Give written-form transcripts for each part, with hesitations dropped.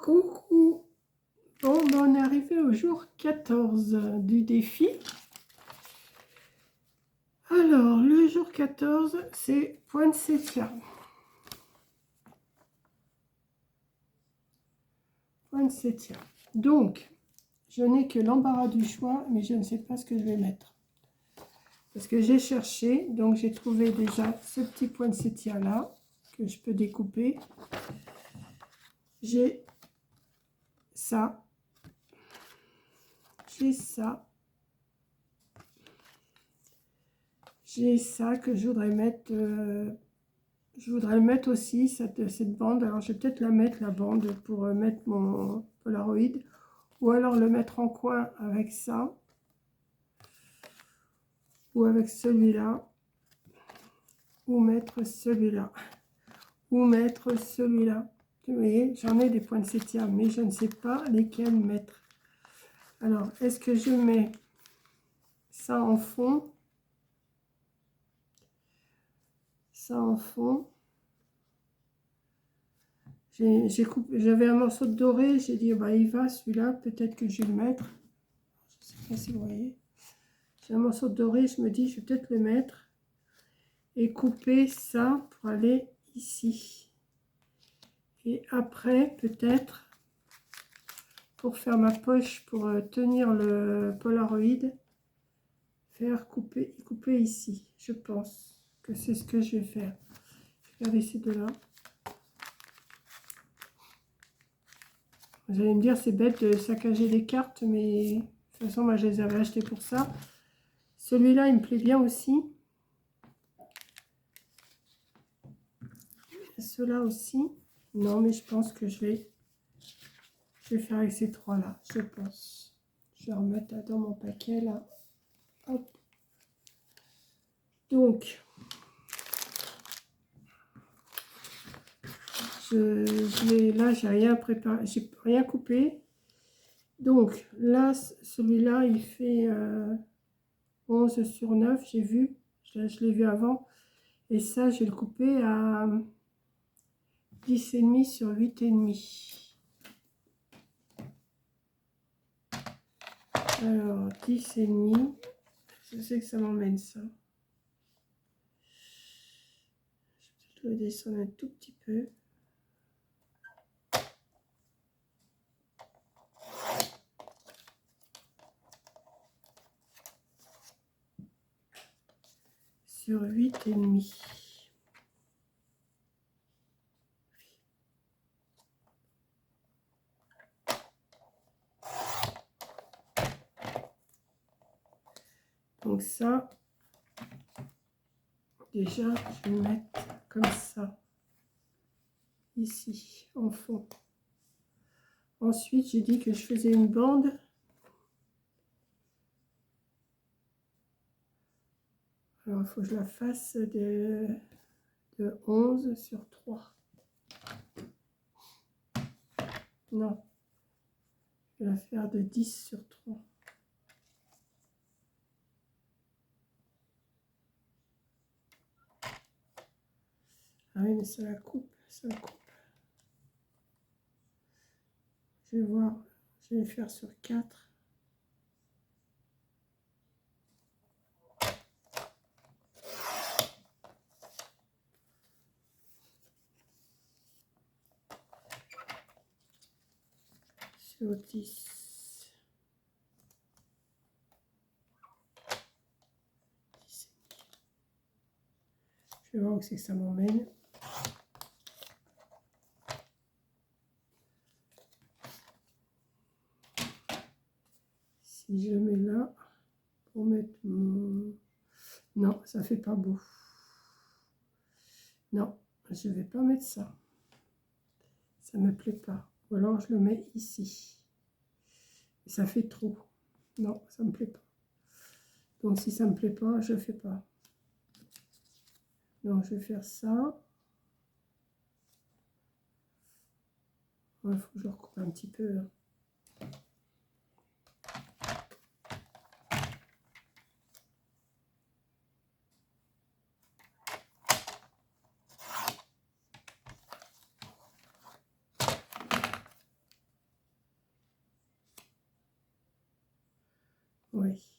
Coucou. Bon, ben, on est arrivé au jour 14 du défi. Alors, le jour 14, c'est poinsettia. Poinsettia. Donc, je n'ai que l'embarras du choix, mais je ne sais pas ce que je vais mettre. Parce que j'ai cherché, donc j'ai trouvé déjà ce petit poinsettia là, que je peux découper. J'ai ça. J'ai ça. J'ai ça que je voudrais mettre. Je voudrais le mettre aussi, cette bande. Alors, je vais peut-être la mettre, la bande, pour mettre mon Polaroid. Ou alors le mettre en coin avec ça. Ou avec celui-là. Ou mettre celui-là. Ou mettre celui-là. Vous voyez, j'en ai des poinsettias, mais je ne sais pas lesquels mettre. Alors, est-ce que je mets ça en fond? Ça en fond. J'avais un morceau de doré, j'ai dit, bah, il va celui-là, peut-être que je vais le mettre. Je ne sais pas si vous voyez. J'ai un morceau de doré, je me dis, je vais peut-être le mettre. Et couper ça pour aller ici. Et après, peut-être, pour faire ma poche, pour tenir le Polaroid, faire couper ici. Je pense que c'est ce que je vais faire. Je vais regarder ces deux-là. Vous allez me dire, c'est bête de saccager des cartes, mais de toute façon, moi, je les avais achetées pour ça. Celui-là, il me plaît bien aussi. Ceux-là aussi. Non, mais je pense que je vais faire avec ces trois-là, je pense. Je vais remettre dans mon paquet, là. Hop. Donc, là, j'ai rien préparé, j'ai rien coupé. Donc, là, celui-là, il fait 11 sur 9, j'ai vu. Je l'ai vu avant. Et ça, je vais le couper à 10,5 sur 8,5. Alors, 10,5. Je sais que ça m'emmène ça. Je vais descendre un tout petit peu. Sur 8,5. Donc ça, déjà, je vais le mettre comme ça, ici, en fond. Ensuite, j'ai dit que je faisais une bande. Alors, il faut que je la fasse de 11 sur 3. Non, je vais la faire de 10 sur 3. Ah oui, mais ça la coupe, ça la coupe. Je vais voir, je vais faire sur 4. Sur 10. 10. Je vais voir où c'est que ça m'emmène. Si je mets là, pour mettre mon... Non, ça fait pas beau. Non, je vais pas mettre ça. Ça me plaît pas. Ou alors je le mets ici. Et ça fait trop. Non, ça me plaît pas. Donc si ça me plaît pas, je fais pas. Donc je vais faire ça. Il faut que je le recoupe un petit peu. Oui.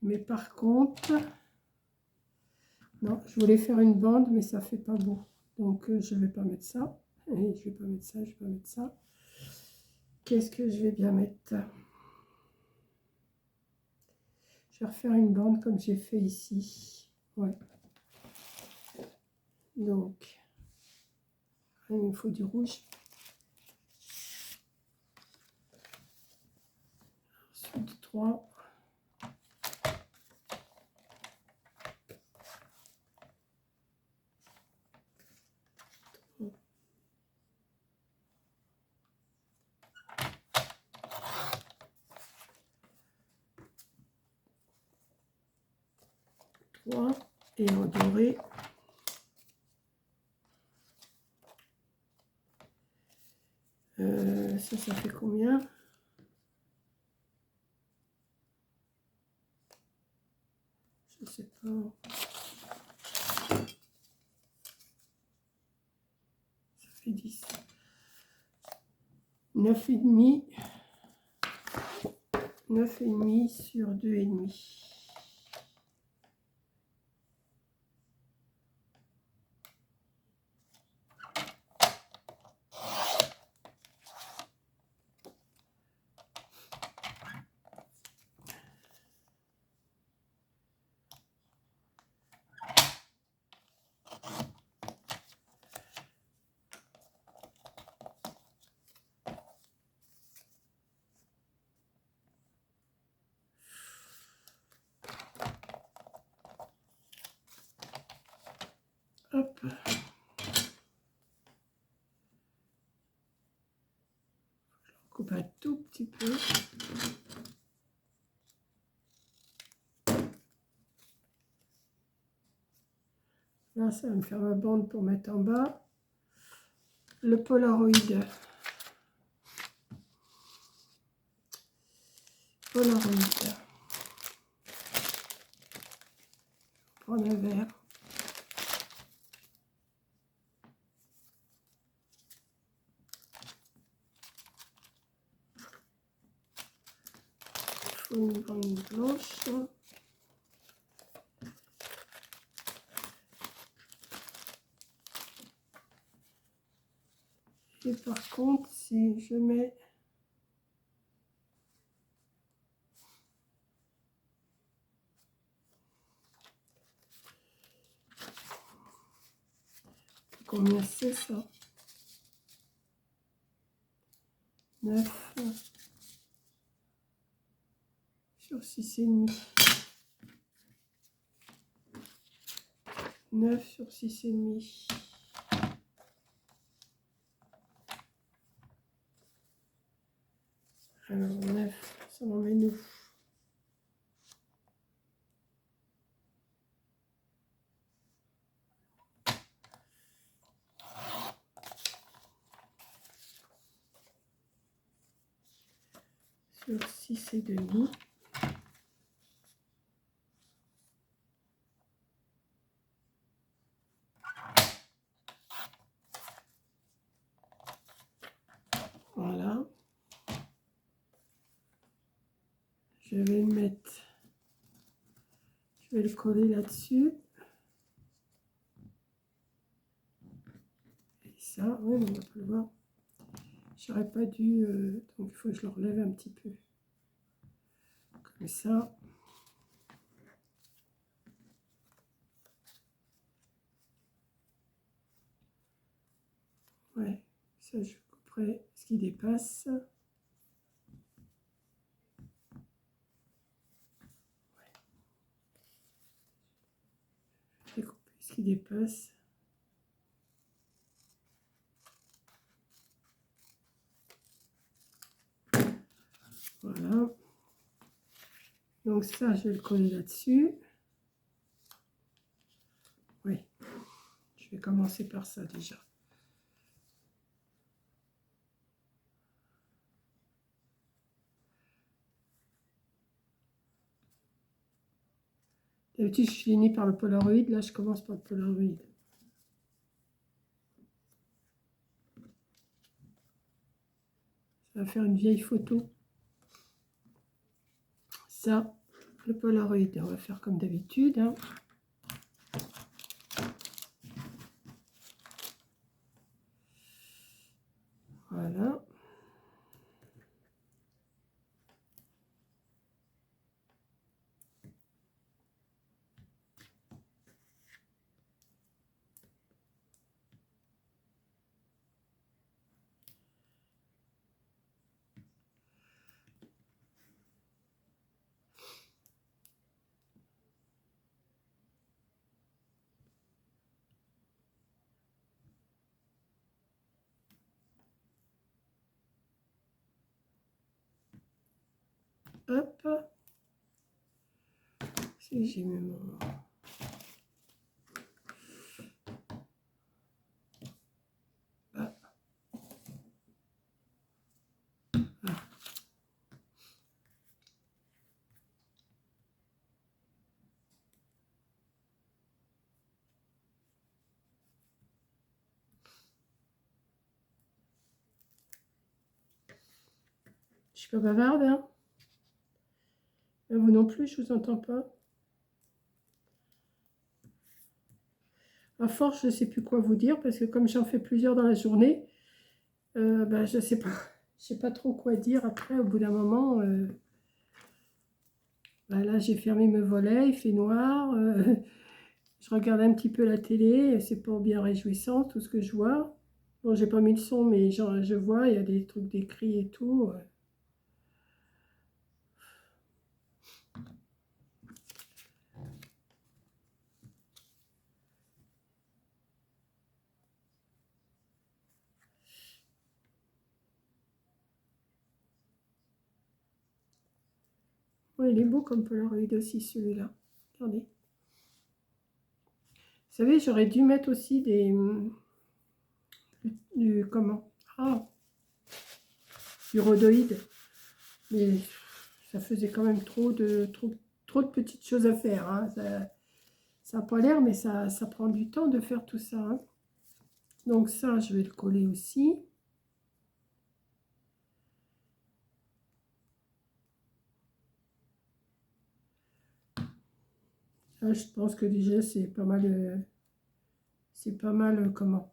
Mais par contre, non, je voulais faire une bande, mais ça fait pas beau. Donc, je vais pas mettre ça. Et je vais pas mettre ça, je vais pas mettre ça. Qu'est-ce que je vais bien mettre? Je vais refaire une bande comme j'ai fait ici. Ouais. Donc, il me faut du rouge. Ensuite, 3. Et en doré. Ça fait combien? Je sais pas. Ça fait 10. 9,5. 9,5 sur 2,5. Hop. Coupe un tout petit peu. Là, ça va me faire ma bande pour mettre en bas. Le Polaroid. Polaroid. Prendre un verre. Une bande blanche. Et par contre, si je mets combien c'est ça? 9 sur 6,5. 9 sur 6,5. Alors 9, ça m'en met nous. Sur 6,5. Voilà. Je vais le mettre. Je vais le coller là-dessus. Et ça, oui, on va pas le voir. J'aurais pas dû. Donc il faut que je le relève un petit peu. Comme ça. Ouais, ça je couperai ce qui dépasse. Je vais couper ce qui dépasse. Voilà. Donc ça, je vais le coller là-dessus. Oui, je vais commencer par ça déjà. D'habitude, je finis par le Polaroid. Là, je commence par le Polaroid. Ça va faire une vieille photo. ça, le Polaroid, on va faire comme d'habitude. Hein. Voilà. Hop. Si j'ai mis mon... Ah. Ah. Je suis pas bavarde, hein. Vous non plus, je vous entends pas. À force, je ne sais plus quoi vous dire parce que comme j'en fais plusieurs dans la journée, ben, je sais pas. Je sais pas trop quoi dire. Après, au bout d'un moment, ben là, j'ai fermé mes volets, il fait noir. Je regarde un petit peu la télé, c'est pas bien réjouissant tout ce que je vois. Bon, j'ai pas mis le son, mais je vois, il y a des trucs d'écrit et tout. Ouais, il est beau comme Polaroid aussi, celui-là. Regardez. Vous savez, j'aurais dû mettre aussi comment? Ah, du rhodoïde. Mais ça faisait quand même trop de petites choses à faire. Hein. Ça n'a pas l'air, mais ça prend du temps de faire tout ça. Hein. Donc ça, je vais le coller aussi. Là, je pense que déjà, c'est pas mal, comment,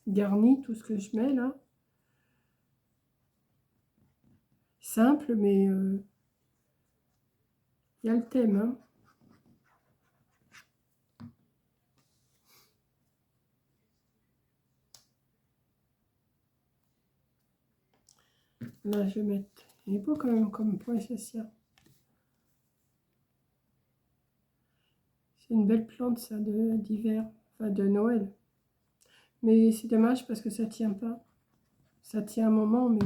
garni, tout ce que je mets là. Simple, mais il y a le thème. Hein. Là, je vais mettre... Il est beau quand même comme poinsettia. C'est une belle plante, ça, d'hiver, enfin de Noël. Mais c'est dommage parce que ça tient pas. Ça tient un moment, mais...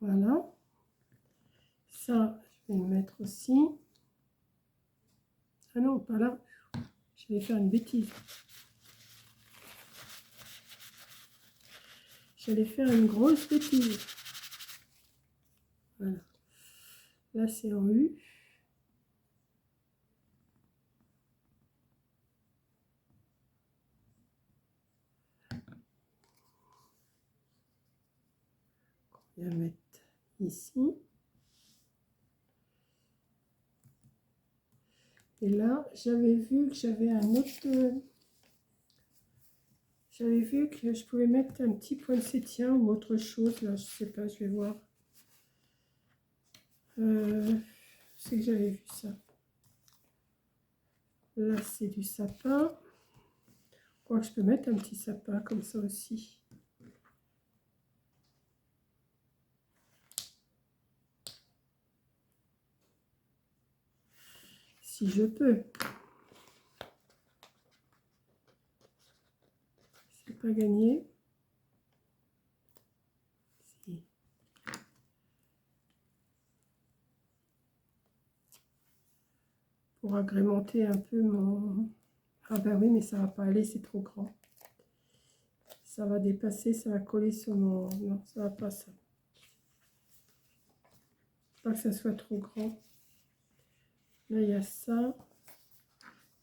Voilà. Ça, je vais le mettre aussi. Ah non, pas là. Je vais faire une bêtise. J'allais faire une grosse bêtise. Voilà. Là, c'est en U. On va mettre ici. Et là, j'avais vu que j'avais un autre... J'avais vu que je pouvais mettre un petit poinsettia ou autre chose. Là, je sais pas, je vais voir. C'est que j'avais vu ça. Là, c'est du sapin. Je crois que je peux mettre un petit sapin comme ça aussi. Si je peux. C'est pas gagné. Si. Pour agrémenter un peu mon... Ah ben oui, mais ça va pas aller, c'est trop grand. Ça va dépasser, ça va coller sur mon... Non, ça va pas ça. Pas que ça soit trop grand. Là, il y a ça.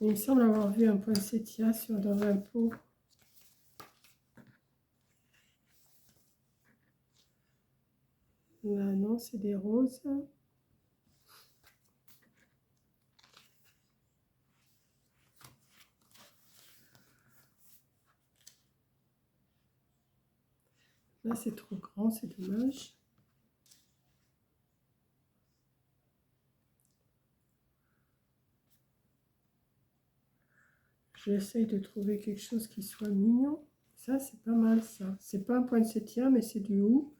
Il me semble avoir vu un poinsettia dans un pot. c'est des roses. Là, c'est trop grand, c'est dommage. J'essaye de trouver quelque chose qui soit mignon. Ça, c'est pas mal, ça. C'est pas un poinsettia, mais c'est du hou.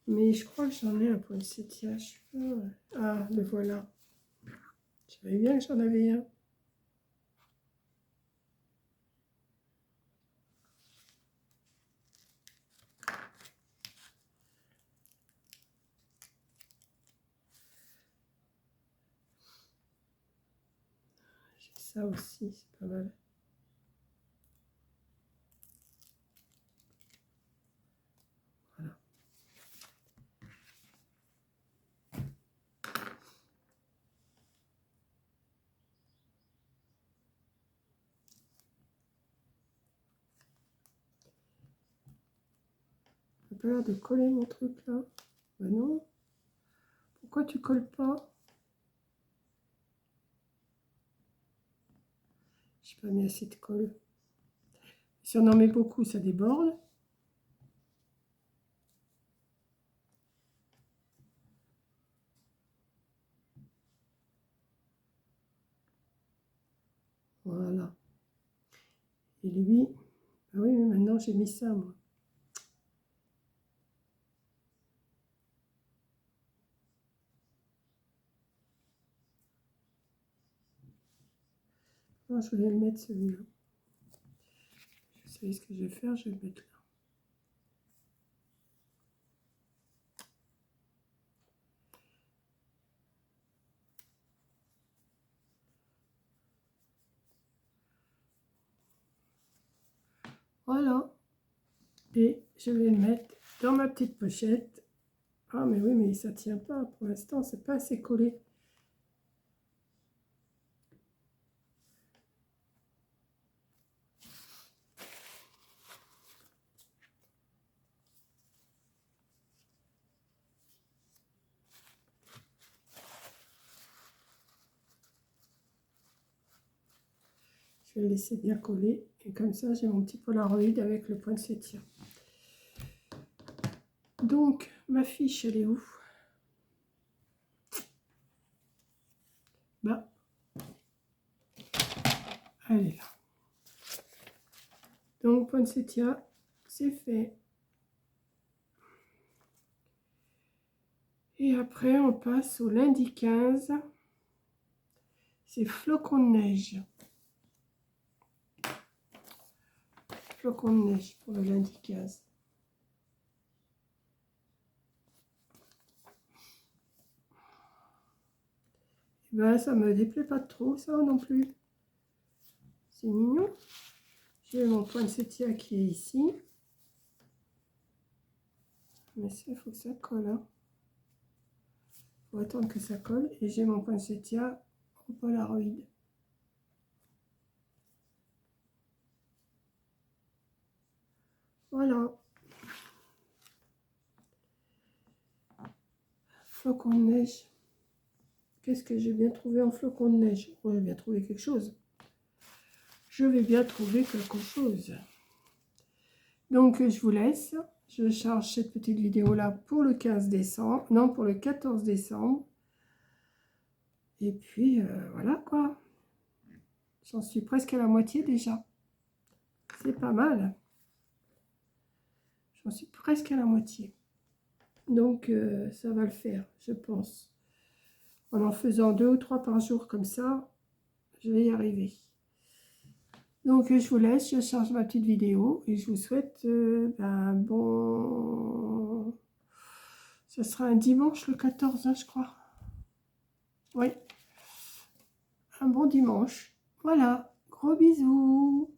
Mais je crois que j'en ai un poinsettia. Je sais pas. Ah, le voilà. Je savais bien que j'en avais un. J'ai ça aussi, c'est pas mal. Voilà. J'ai pas l'air de coller mon truc là. Ben non. Pourquoi tu colles pas? J'ai pas mis assez de colle. Si on en met beaucoup, ça déborde. Voilà. Et lui, ah oui, mais maintenant j'ai mis ça, moi. Non, je voulais le mettre celui-là. Je sais ce que je vais faire, je vais le mettre là. Voilà. Et je vais le mettre dans ma petite pochette. Ah, mais oui, mais ça tient pas pour l'instant, c'est pas assez collé. Je vais le laisser bien coller. Et comme ça, j'ai mon petit Polaroid avec le poinsettia. Donc, ma fiche, elle est où? Bah, elle est là. Donc, poinsettia, c'est fait. Et après, on passe au lundi 15. C'est flocons de neige. Flocons de neige pour le lundi 15. Et ben, ça me déplaît pas trop, ça non plus. C'est mignon. J'ai mon poinsettia qui est ici. Mais ça, il faut que ça colle. Hein. Faut attendre que ça colle. Et j'ai mon poinsettia au Polaroid. Voilà. Flocons de neige. Qu'est-ce que j'ai bien trouvé en flocons de neige? Oh, j'ai bien trouvé quelque chose. Je vais bien trouver quelque chose. Donc, je vous laisse. Je charge cette petite vidéo-là pour le 15 décembre. Non, pour le 14 décembre. Et puis, voilà quoi. J'en suis presque à la moitié déjà. C'est pas mal. J'en suis presque à la moitié. Donc, ça va le faire, je pense. En faisant 2 ou 3 par jour comme ça, je vais y arriver. Donc, je vous laisse. Je charge ma petite vidéo. Et je vous souhaite un bon... Ce sera un dimanche le 14, hein, je crois. Oui. Un bon dimanche. Voilà. Gros bisous.